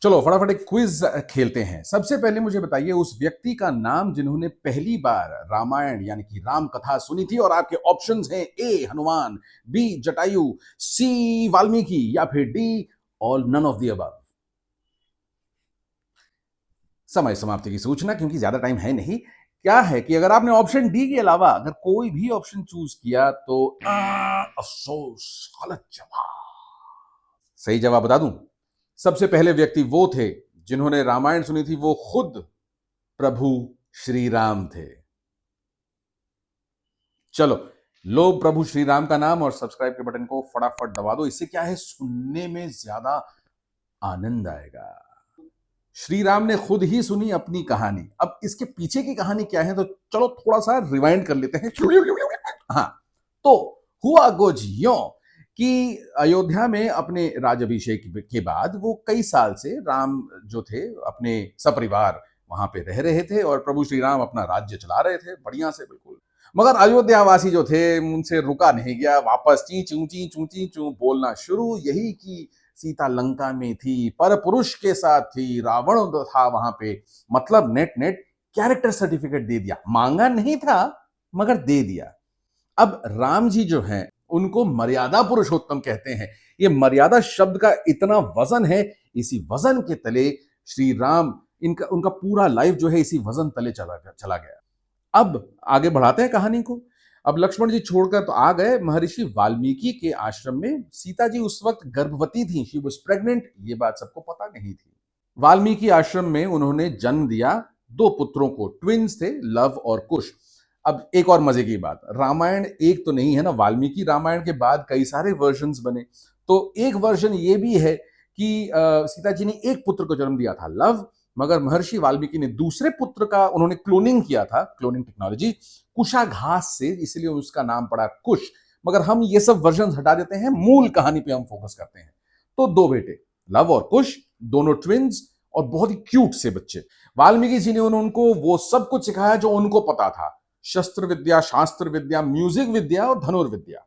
चलो फटाफट एक क्विज खेलते हैं। सबसे पहले मुझे बताइए उस व्यक्ति का नाम जिन्होंने पहली बार रामायण यानी कि राम कथा सुनी थी। और आपके ऑप्शंस हैं A Hanuman, B Jatayu, C Valmiki या फिर D all none of the above. समय समाप्ति की सूचना, क्योंकि ज्यादा टाइम है नहीं। क्या है कि अगर आपने ऑप्शन डी के अलावा अगर कोई भी ऑप्शन चूज किया तो अफसोस, गलत जवाब। सही जवाब बता दूं, सबसे पहले व्यक्ति वो थे जिन्होंने रामायण सुनी थी, वो खुद प्रभु श्री राम थे। चलो, लो प्रभु श्री राम का नाम और सब्सक्राइब के बटन को फटाफट दबा दो। इससे क्या है, सुनने में ज्यादा आनंद आएगा। श्री राम ने खुद ही सुनी अपनी कहानी। अब इसके पीछे की कहानी क्या है, तो चलो थोड़ा सा रिवाइंड कर लेते हैं। हाँ, तो हुआ कुछ यूं कि अयोध्या में अपने राज्याभिषेक के बाद वो कई साल से राम जो थे अपने सपरिवार वहां पे रह रहे थे और प्रभु श्री राम अपना राज्य चला रहे थे बढ़िया से, बिल्कुल। मगर अयोध्यावासी जो थे उनसे रुका नहीं गया, वापस ची चू बोलना शुरू। यही कि सीता लंका में थी, पर पुरुष के साथ थी, रावण था वहां पे। मतलब नेट नेट कैरेक्टर सर्टिफिकेट दे दिया, मांगा नहीं था मगर दे दिया। अब राम जी जो हैं उनको मर्यादा पुरुषोत्तम कहते हैं। ये मर्यादा शब्द का इतना वजन है, इसी वजन के तले श्री राम, इनका उनका पूरा लाइफ जो है इसी वजन तले चला गया। अब आगे बढ़ाते हैं कहानी को। अब लक्ष्मण जी छोड़कर तो आ गए महर्षि वाल्मीकि के आश्रम में। सीता जी उस वक्त गर्भवती थी, शी वाज प्रेग्नेंट। ये बात सबको पता नहीं थी। वाल्मीकि आश्रम में उन्होंने जन्म दिया दो पुत्रों को, ट्विंस थे, लव और कुश। अब एक और मजे की बात, रामायण एक तो नहीं है ना, वाल्मीकि रामायण के बाद कई सारे वर्जन्स बने। तो एक वर्जन ये भी है कि सीता जी ने एक पुत्र को जन्म दिया था, लव, मगर महर्षि वाल्मीकि ने दूसरे पुत्र का उन्होंने क्लोनिंग किया था, क्लोनिंग टेक्नोलॉजी, कुशाघास से, इसलिए उसका नाम पड़ा कुश। मगर हम ये सब वर्जन हटा देते हैं, मूल कहानी पे हम फोकस करते हैं। तो दो बेटे, लव और कुश, दोनों ट्विंस और बहुत ही क्यूट से बच्चे। वाल्मीकि जी ने उनको वो सब कुछ सिखाया जो उनको पता था, शस्त्र विद्या, शास्त्र विद्या, म्यूजिक विद्या और धनुर्विद्या।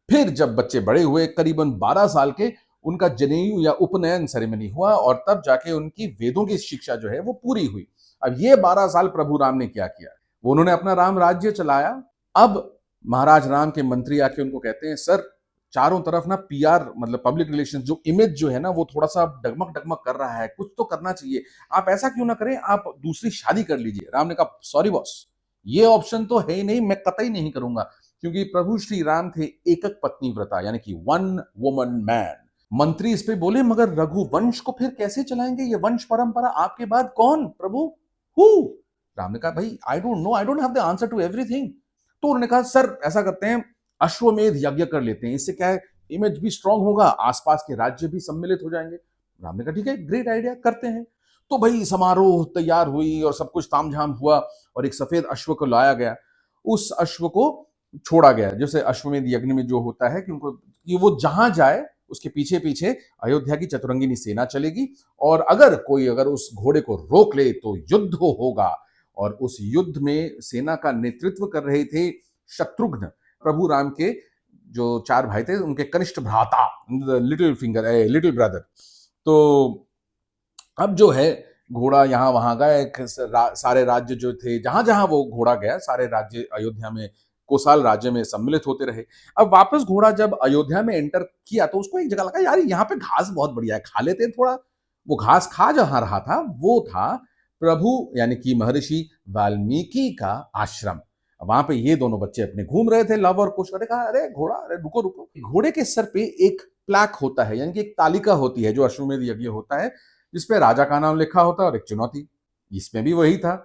फिर जब बच्चे बड़े हुए, करीबन 12 साल के, उनका जनेयू या उपनयन सेरेमनी हुआ और तब जाके उनकी वेदों की शिक्षा जो है वो पूरी हुई। अब ये 12 साल प्रभु राम ने क्या किया, वो उन्होंने अपना राम राज्य चलाया। अब महाराज राम के मंत्री आके उनको कहते हैं, सर चारों तरफ ना पीआर मतलब पब्लिक रिलेशन जो इमेज जो है ना वो थोड़ा सा डगमग डगमग कर रहा है, कुछ तो करना चाहिए। आप ऐसा क्यों ना करें, आप दूसरी शादी कर लीजिए। राम ने कहा, सॉरी बॉस, ये ऑप्शन तो है ही नहीं, मैं कतई नहीं करूंगा। क्योंकि प्रभु श्री राम थे एकक पत्नी व्रता, यानी कि वन वुमन मैन। मंत्री इस पे बोले, मगर रघुवंश को फिर कैसे चलाएंगे, ये वंश परंपरा आपके बाद कौन प्रभु, हु? राम ने कहा, भाई I don't know, I don't have the answer to everything. तो उन्होंने कहा, सर ऐसा करते हैं, अश्वमेध यज्ञ कर लेते हैं, इससे क्या है, इमेज भी स्ट्रांग होगा, आसपास के राज्य भी सम्मिलित हो जाएंगे। राम ने कहा, ठीक है, ग्रेट आइडिया, करते हैं। तो भाई समारोह तैयार हुई और सब कुछ तामझाम हुआ और एक सफेद अश्व को लाया गया। उस अश्व को छोड़ा गया, जैसे अश्वमेध यज्ञ में जो होता है कि उनको, कि वो जहां जाए उसके पीछे पीछे अयोध्या की चतुरंगिनी सेना चलेगी और अगर कोई अगर उस घोड़े को रोक ले तो युद्ध होगा। और उस युद्ध में सेना का नेतृत्व कर रहे थे शत्रुघ्न, प्रभु राम के जो चार भाई थे उनके कनिष्ठ भ्राता, लिटिल फिंगर, लिटिल ब्रदर। तो अब जो है घोड़ा यहाँ वहां गए, सारे राज्य जो थे, जहां जहां वो घोड़ा गया सारे राज्य अयोध्या में, कोसाल राज्य में सम्मिलित होते रहे। अब वापस घोड़ा जब अयोध्या में एंटर किया तो उसको एक जगह लगा, यार यहाँ पे घास बहुत बढ़िया है, खा लेते हैं थोड़ा। वो घास खा जहां रहा था वो था प्रभु यानी कि महर्षि वाल्मीकि का आश्रम। वहां पे ये दोनों बच्चे अपने घूम रहे थे, लव और कुश। अरे कहा, अरे घोड़ा, अरे रुको रुको। घोड़े के सर पे एक प्लैक होता है, यानी कि एक तालिका होती है जो अश्वमेध यज्ञ होता है, जिसपे राजा का नाम लिखा होता है और एक चुनौती। इसमें भी वही था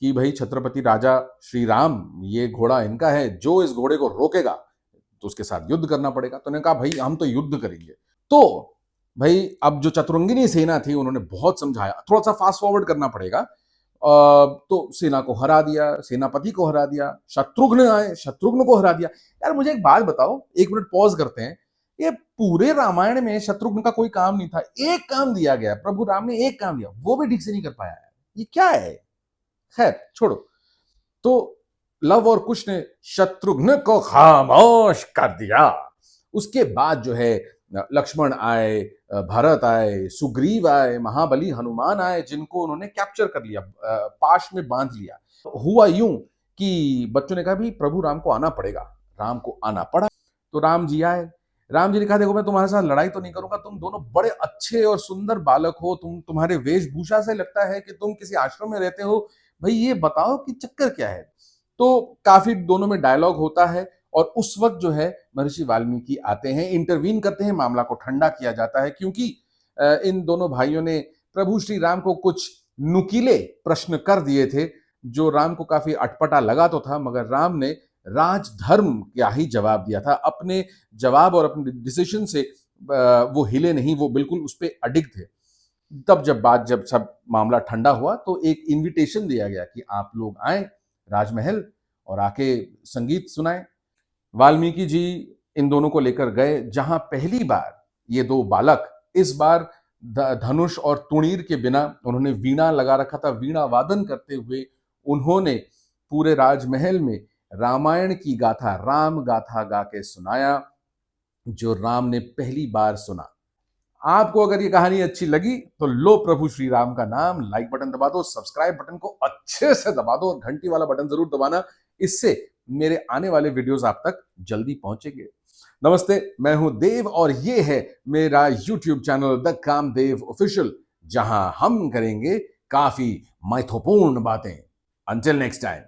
कि भाई छत्रपति राजा श्री राम, ये घोड़ा इनका है, जो इस घोड़े को रोकेगा तो उसके साथ युद्ध करना पड़ेगा। तो उन्होंने कहा, भाई हम तो युद्ध करेंगे। तो भाई अब जो चतुरंगिनी सेना थी उन्होंने बहुत समझाया, थोड़ा सा फास्ट फॉरवर्ड करना पड़ेगा। तो सेना को हरा दिया, सेनापति को हरा दिया, शत्रुघ्न आए, शत्रुघ्न को हरा दिया। यार मुझे एक बात बताओ, एक मिनट पॉज करते हैं। ये पूरे रामायण में शत्रुघ्न का कोई काम नहीं था, एक काम दिया गया, प्रभु राम ने एक काम दिया, वो भी ठीक से नहीं कर पाया है, ये क्या है? खैर छोड़ो। तो लव और कुश ने शत्रुघ्न को खामोश कर दिया। उसके बाद जो है लक्ष्मण आए, भरत आए, सुग्रीव आए, महाबली हनुमान आए, जिनको उन्होंने कैप्चर कर लिया, पाश में बांध लिया। हुआ यूं कि बच्चों ने कहा भी प्रभु राम को आना पड़ेगा। राम को आना पड़ा। तो राम जी आए। राम जी ने कहा देखो मैं तुम्हारे साथ लड़ाई तो नहीं करूंगा, तुम दोनों बड़े अच्छे और सुंदर बालक हो, तुम्हारे वेशभूषा से लगता है कि तुम किसी आश्रम में रहते हो, भाई ये बताओ कि चक्कर क्या है। तो काफी दोनों में डायलॉग होता है और उस वक्त जो है महर्षि वाल्मीकि आते हैं, इंटरवीन करते हैं, मामला को ठंडा किया जाता है, क्योंकि इन दोनों भाइयों ने प्रभु श्री राम को कुछ नुकीले प्रश्न कर दिए थे, जो राम को काफी अटपटा लगा तो था, मगर राम ने राजधर्म क्या ही जवाब दिया था। अपने जवाब और अपने डिसीजन से वो हिले नहीं, वो बिल्कुल उस पर अडिग थे। तब जब सब मामला ठंडा हुआ तो एक इनविटेशन दिया गया कि आप लोग आए राजमहल और आके संगीत सुनाएं। वाल्मीकि जी इन दोनों को लेकर गए, जहां पहली बार ये दो बालक, इस बार धनुष और तुणीर के बिना, उन्होंने वीणा लगा रखा था, वीणा वादन करते हुए उन्होंने पूरे राजमहल में रामायण की गाथा, राम गाथा गा के सुनाया, जो राम ने पहली बार सुना। आपको अगर ये कहानी अच्छी लगी तो लो प्रभु श्री राम का नाम, लाइक बटन दबा दो, सब्सक्राइब बटन को अच्छे से दबा दो और घंटी वाला बटन जरूर दबाना, इससे मेरे आने वाले वीडियोस आप तक जल्दी पहुंचेंगे। नमस्ते, मैं हूं देव और ये है मेरा YouTube channel the Kamdev official, जहां हम करेंगे काफी महत्वपूर्ण बातें। Until next time.